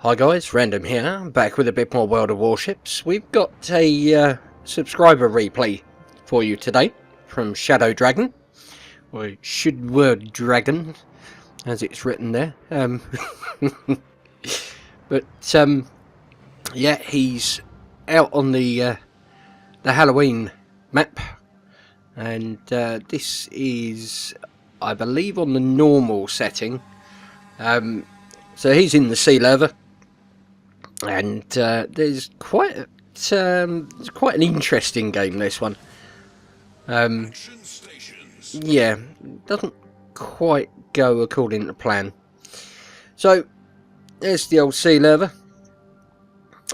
Hi guys, Random here, back with a bit more World of Warships. We've got a subscriber replay for you today from Shdwdragon, or Shdwdragon, as it's written there. But yeah, he's out on the Halloween map, and this is, I believe, on the normal setting. So he's in the sea lava. And there's quite an interesting game, this one. Yeah, doesn't quite go according to plan. So there's the old sea lava,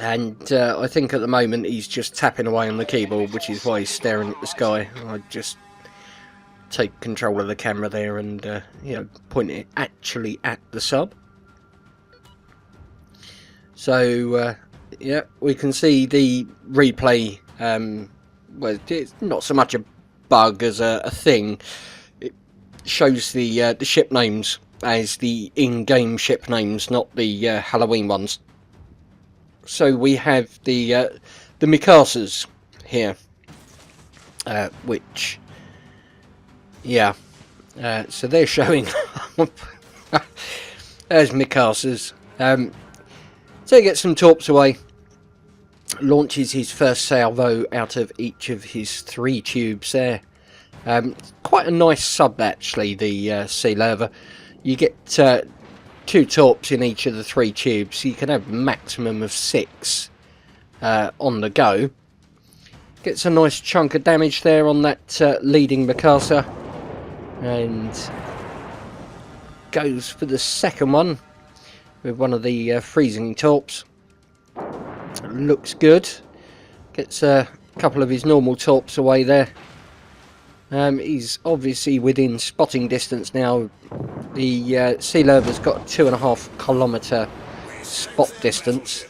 and I think at the moment he's just tapping away on the keyboard, which is why he's staring at the sky. I just take control of the camera there and point it actually at the sub. So yeah, we can see the replay. Well, it's not so much a bug as a thing. It shows the ship names as the in-game ship names, not the Halloween ones. So we have the Mikasas here, which, yeah, so they're showing. There's Mikasas. So he gets some torps away, launches his first salvo out of each of his 3 tubes there. Quite a nice sub actually, the sea lava. You get 2 torps in each of the 3 tubes, so you can have a maximum of 6 on the go. Gets a nice chunk of damage there on that leading Mikasa, and goes for the second one with one of the freezing torps. Looks good. Gets a couple of his normal torps away there. He's obviously within spotting distance now. The sea lava's got a 2.5 kilometre spot distance,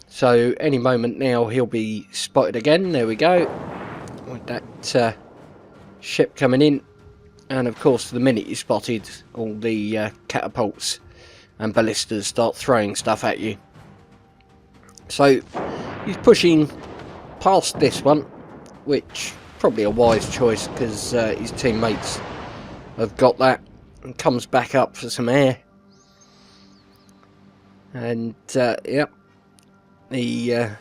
so any moment now he'll be spotted again. There we go, with that ship coming in, and of course the minute you're spotted, all the catapults and ballistas start throwing stuff at you. So he's pushing past this one, which probably a wise choice because his teammates have got that, and comes back up for some air. And yep, the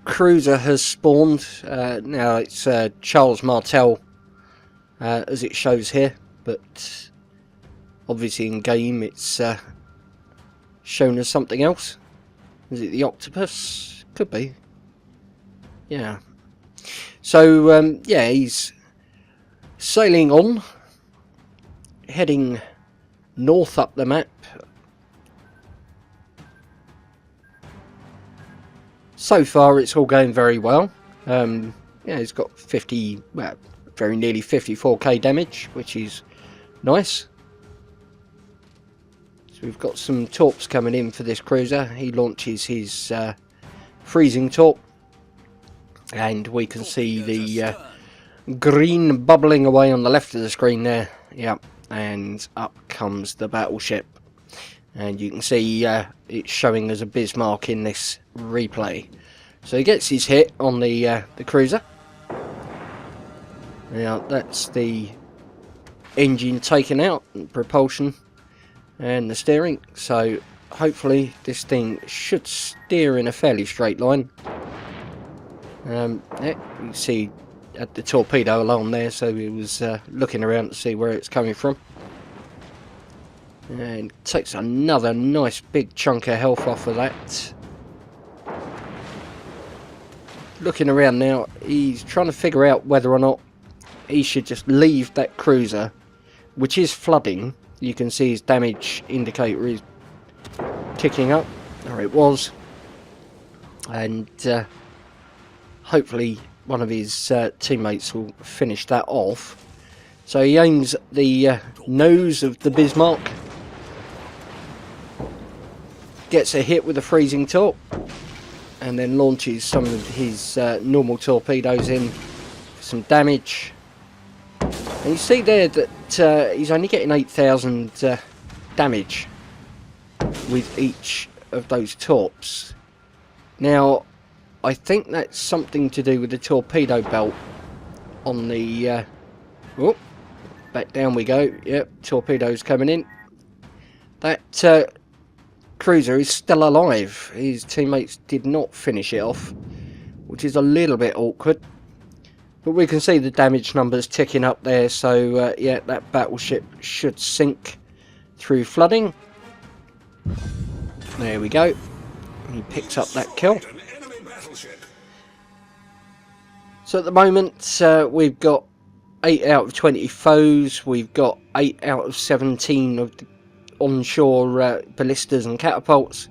cruiser has spawned. Now it's Charles Martel as it shows here, but obviously in game it's shown as something else. Is it the octopus? Could be. Yeah. So yeah, he's sailing on, heading north up the map. So far it's all going very well. Yeah, he's got very nearly 54k damage, which is nice. So we've got some torps coming in for this cruiser. He launches his freezing torp, and we can see the green bubbling away on the left of the screen there. Yep, and up comes the battleship, and you can see it's showing as a Bismarck in this replay. So he gets his hit on the cruiser. Now that's the engine taken out, and propulsion and the steering, so hopefully this thing should steer in a fairly straight line. Yeah, you can see at the torpedo alarm there, so he was looking around to see where it's coming from, and takes another nice big chunk of health off of that. Looking around now, he's trying to figure out whether or not he should just leave that cruiser, which is flooding. You can see his damage indicator is ticking up, or it was, and hopefully one of his teammates will finish that off. So he aims at the nose of the Bismarck, gets a hit with a freezing torp, and then launches some of his normal torpedoes in for some damage. And you see there that he's only getting 8,000 damage with each of those torps. Now, I think that's something to do with the torpedo belt on the... oh, back down we go. Yep, torpedoes coming in. That cruiser is still alive. His teammates did not finish it off, which is a little bit awkward. But we can see the damage numbers ticking up there, so yeah, that battleship should sink through flooding. There we go. He picks up that kill. So at the moment, we've got 8 out of 20 foes. We've got 8 out of 17 of the onshore ballistas and catapults.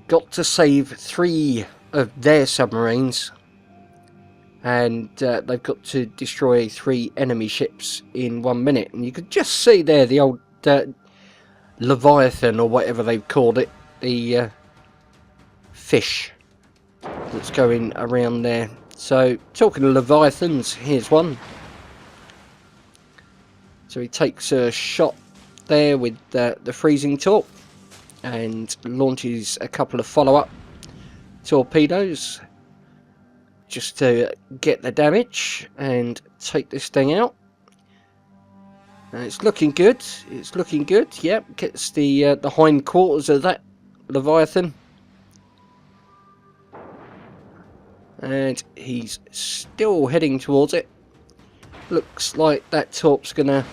Got to save 3 of their submarines. And they've got to destroy 3 enemy ships in 1 minute. And you can just see there the old Leviathan, or whatever they've called it. The fish that's going around there. So, talking of Leviathans, here's one. So he takes a shot there with the freezing torp and launches a couple of follow-up torpedoes just to get the damage and take this thing out. And it's looking good. It's looking good. Yep, gets the hindquarters of that Leviathan. And he's still heading towards it. Looks like that torp's gonna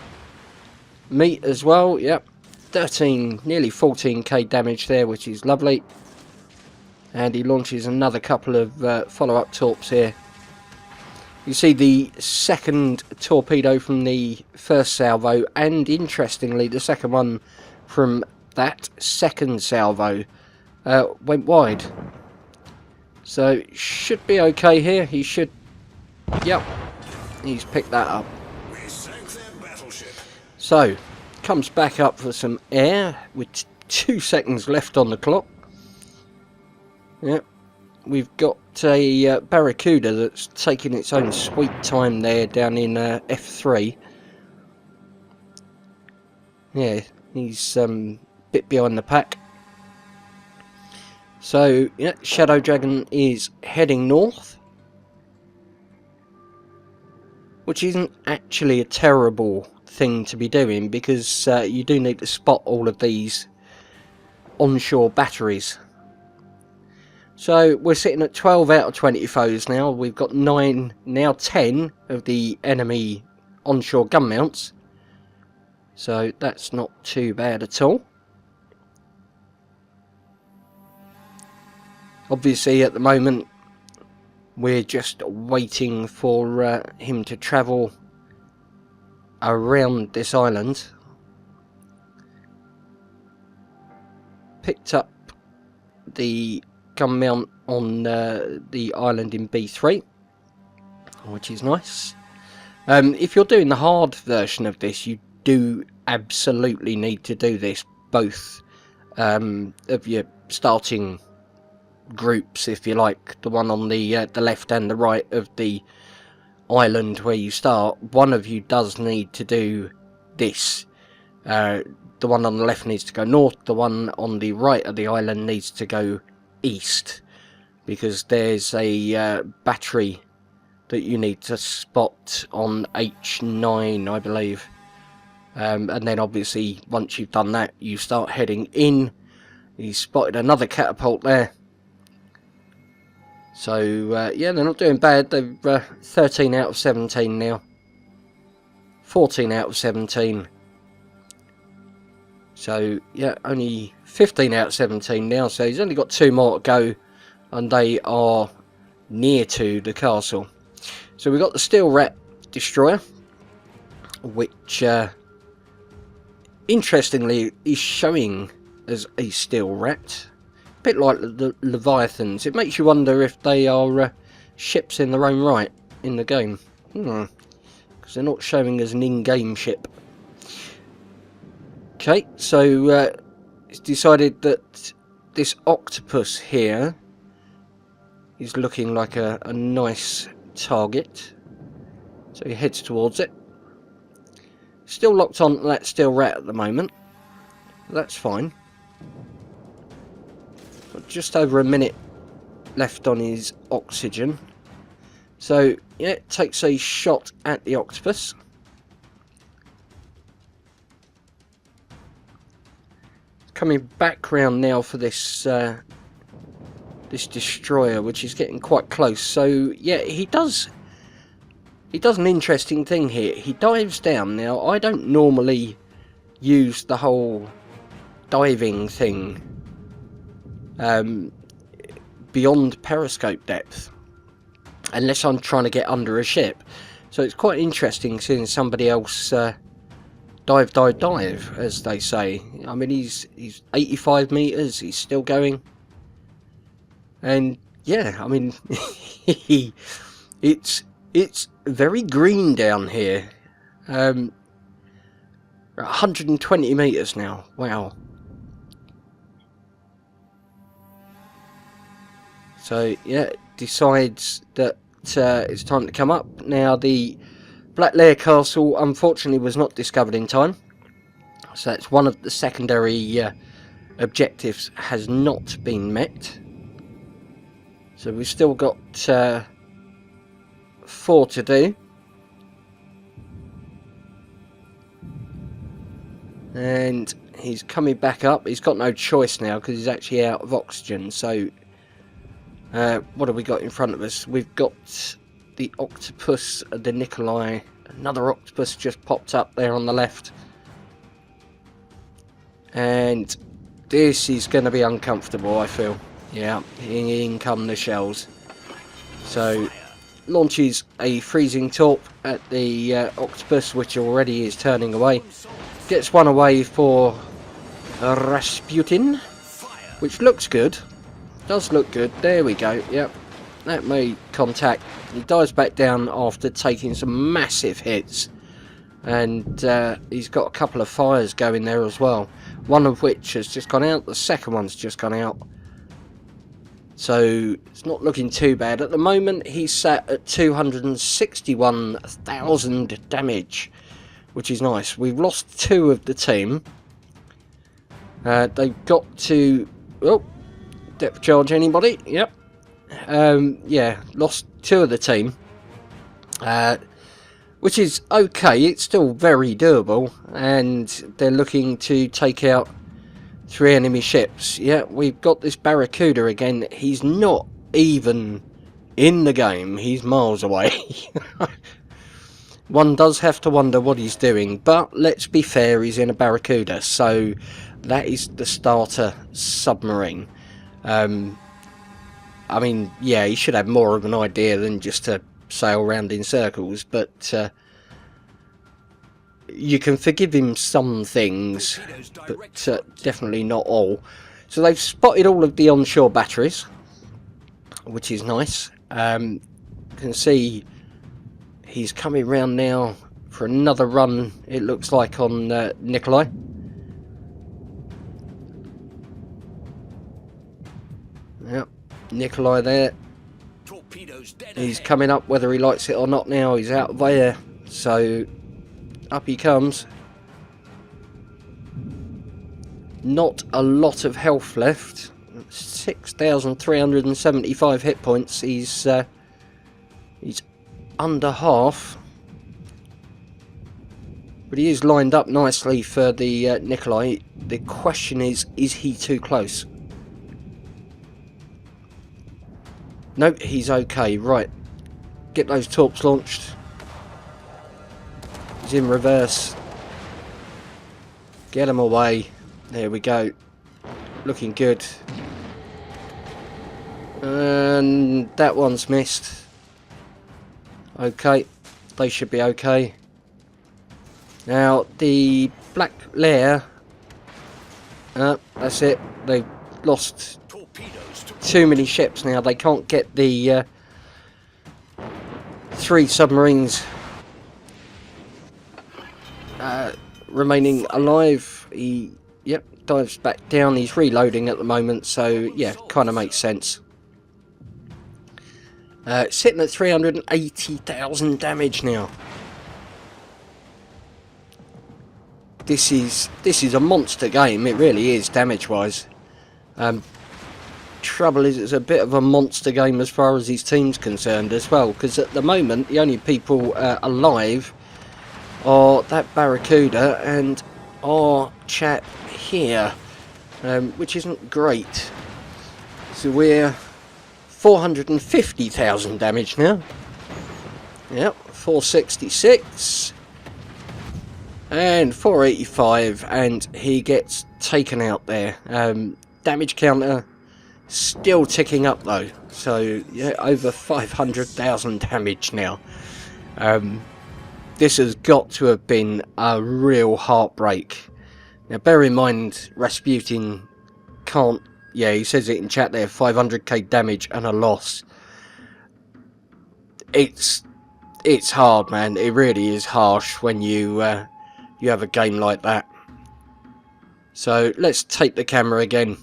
meet as well. Yep, 13, nearly 14k damage there, which is lovely. And he launches another couple of follow-up torps here. You see the second torpedo from the first salvo, and interestingly the second one from that second salvo went wide. So should be okay here. He should. Yep, he's picked that up. So comes back up for some air with 2 seconds left on the clock. Yep, we've got a Barracuda that's taking its own sweet time there down in F3. Yeah, he's a bit behind the pack. So, yeah, Shdwdragon is heading north, which isn't actually a terrible thing to be doing, because you do need to spot all of these onshore batteries. So we're sitting at 12 out of 20 foes now. We've got 9, now 10 of the enemy onshore gun mounts. So that's not too bad at all. Obviously at the moment we're just waiting for him to travel around this island. Picked up the gun mount on the island in B3, which is nice. If you're doing the hard version of this, you do absolutely need to do this, both of your starting groups, if you like, the one on the left and the right of the island where you start. One of you does need to do this. The one on the left needs to go north, the one on the right of the island needs to go east, because there's a battery that you need to spot on H9, I believe. And then obviously once you've done that, you start heading in. You spotted another catapult there. So yeah, they're not doing bad. They're 13 out of 17 now. 14 out of 17. So yeah, only 15 out of 17 now. So he's only got 2 more to go, and they are near to the castle. So we've got the Steel Rat destroyer, which interestingly is showing as a Steel Rat. A bit like the Leviathans. It makes you wonder if they are ships in their own right in the game. Because they're not showing as an in-game ship. Okay, so it's decided that this octopus here is looking like a nice target. So he heads towards it. Still locked on to that Steel Rat at the moment. That's fine. just over a minute left on his oxygen. So yeah, takes a shot at the octopus. Coming back round now for this this destroyer, which is getting quite close. So yeah, he does an interesting thing here. He dives down. Now, I don't normally use the whole diving thing beyond periscope depth, unless I'm trying to get under a ship. So it's quite interesting seeing somebody else dive, as they say. I mean, he's 85 meters. He's still going, and yeah, I mean, it's very green down here. 120 meters now. Wow. So yeah, decides that it's time to come up. Now, the Black Lair Castle unfortunately was not discovered in time, so that's one of the secondary objectives has not been met. So we've still got 4 to do. And he's coming back up. He's got no choice now because he's actually out of oxygen. So what have we got in front of us? We've got the octopus, the Nikolai. Another octopus just popped up there on the left. And this is going to be uncomfortable, I feel. Yeah, in come the shells. So launches a freezing torp at the octopus, which already is turning away. Gets one away for Rasputin, which looks good. Does look good. There we go. Yep, that made contact. He dives back down after taking some massive hits, and he's got a couple of fires going there as well. One of which has just gone out. The second one's just gone out. So it's not looking too bad at the moment. He's sat at 261,000 damage, which is nice. We've lost 2 of the team. They've got to... Oh, depth charge anybody? Yep. Yeah, lost 2 of the team. Which is okay. It's still very doable. And they're looking to take out 3 enemy ships. Yeah, we've got this Barracuda again. He's not even in the game. He's miles away. One does have to wonder what he's doing, but let's be fair, he's in a Barracuda, so that is the starter submarine. I mean, yeah, he should have more of an idea than just to sail around in circles, but you can forgive him some things, but definitely not all. So they've spotted all of the onshore batteries, which is nice. You can see he's coming round now for another run, it looks like, on Nikolai. Yep, Nikolai there. He's coming up, whether he likes it or not now. He's out of air, so up he comes. Not a lot of health left. 6,375 hit points. He's under half, but he is lined up nicely for the Nikolai. The question is he too close? Nope, he's okay. Right, get those torps launched. He's in reverse. Get him away. There we go. Looking good. And that one's missed. Okay, they should be okay. Now, the Black Lair, that's it. They've lost too many ships now. They can't get the 3 submarines remaining alive. He, yep, dives back down. He's reloading at the moment, so yeah, kind of makes sense. Sitting at 380,000 damage now. This is a monster game. It really is, damage wise. trouble is it's a bit of a monster game as far as his team's concerned as well, because at the moment the only people alive are that Barracuda and our chap here, which isn't great. So we're 450,000 damage now. Yep, 466 and 485, and he gets taken out there. Damage counter still ticking up though, so yeah, over 500,000 damage now. This has got to have been a real heartbreak. Now bear in mind, Rasputin can't, yeah, he says it in chat there, 500k damage and a loss. It's hard, man. It really is harsh when you have a game like that. So let's take the camera again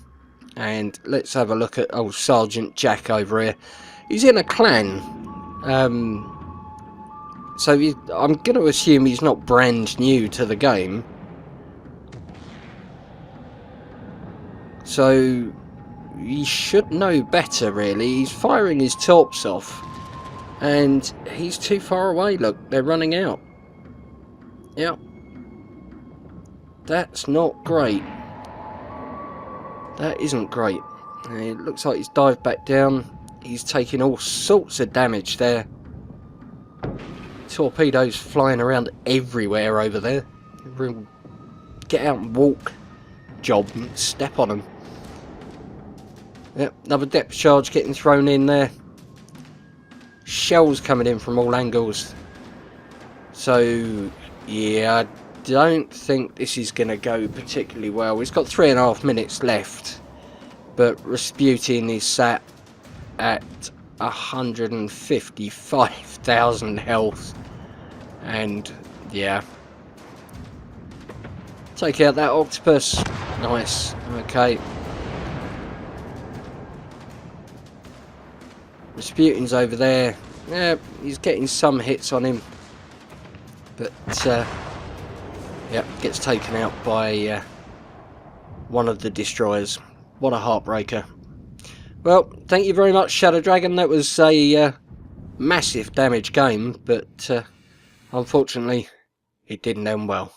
and let's have a look at old Sergeant Jack over here. He's in a clan, so I'm going to assume he's not brand new to the game. So he should know better, really. He's firing his torps off and he's too far away. Look, they're running out. Yep. That's not great. That isn't great. It looks like he's dived back down. He's taking all sorts of damage there. Torpedoes flying around everywhere over there. Real get out and walk job and step on them. Yep, another depth charge getting thrown in there. Shells coming in from all angles. So yeah, I don't think this is going to go particularly well. It's got 3.5 minutes left, but Rasputin is sat at 155,000 health, and yeah, take out that octopus. Nice. Okay, Rasputin's over there. Yeah, he's getting some hits on him, but yeah, gets taken out by one of the destroyers. What a heartbreaker. Well, thank you very much, Shdwdragon. That was a massive damage game, but unfortunately it didn't end well.